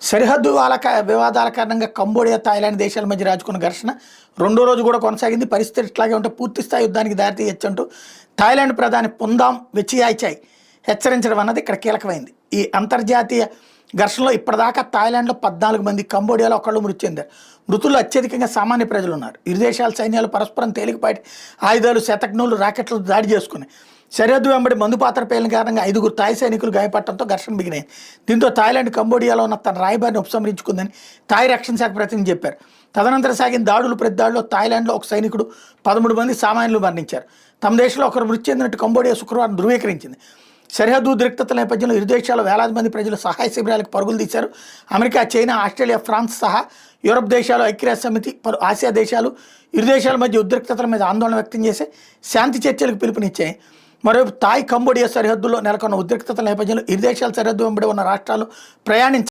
సరిహద్దు వివాదాల కారణంగా కంబోడియా, థాయిలాండ్ దేశాల మధ్య రాజుకున్న ఘర్షణ రెండో రోజు కూడా కొనసాగింది. పరిస్థితి ఇట్లాగే ఉంటే పూర్తి స్థాయి యుద్ధానికి దారితీయొచ్చంటూ థాయిలాండ్ ప్రధాని పుందాం వెచియాచాయ్ హెచ్చరించడం అన్నది ఇక్కడ కీలకమైంది. ఈ అంతర్జాతీయ ఘర్షణలో ఇప్పటిదాకా థాయిలాండ్లో 14 మంది, కంబోడియాలో ఒకళ్ళు మృతి చెందారు. మృతుల్లో అత్యధికంగా సామాన్య ప్రజలు ఉన్నారు. ఇరు దేశాల సైన్యాలు పరస్పరం తేలికపాటి ఆయుధాలు, శతఘ్నులు, రాకెట్లతో దాడి చేసుకున్నాయి. సరిహద్దు వెంబడి మందు పాత్ర పేలిన కారణంగా 5 థాయ్ సైనికులు గాయపడటంతో ఘర్షణ మిగిలింది. దీంతో థాయిలాండ్ కంబోడియాలో ఉన్న తన రాయబారిని ఉపసంహరించుకుందని థాయ్ రక్షణ శాఖ ప్రతినిధి చెప్పారు. తదనంతరం సాగిన దాడులు, ప్రతిదాడుల్లో థాయిలాండ్లో ఒక సైనికుడు, 13 మంది సామాన్యులు మరణించారు. తమ దేశంలో ఒకరు మృతి చెందినట్టు కంబోడియా శుక్రవారం ధృవీకరించింది. సరిహద్దు ఉద్రిక్తతల నేపథ్యంలో ఇరు దేశాల్లో వేలాది మంది ప్రజలు సహాయ శిబిరాలకు పరుగులు తీశారు. అమెరికా, చైనా, ఆస్ట్రేలియా, ఫ్రాన్స్ సహా యూరప్ దేశాలు, ఐక్యరాజ్య సమితి, పలు ఆసియా దేశాలు ఇరు దేశాల మధ్య ఉద్రిక్తతల మీద ఆందోళన వ్యక్తం చేసి శాంతి చర్చలకు పిలుపునిచ్చాయి. మరోవైపు థాయ్ కంబోడియా సరిహద్దుల్లో నెలకొన్న ఉద్రిక్తతల నేపథ్యంలో ఇరు దేశాల సరిహద్దు వెంబడి ఉన్న రాష్ట్రాలు ప్రయాణించారు.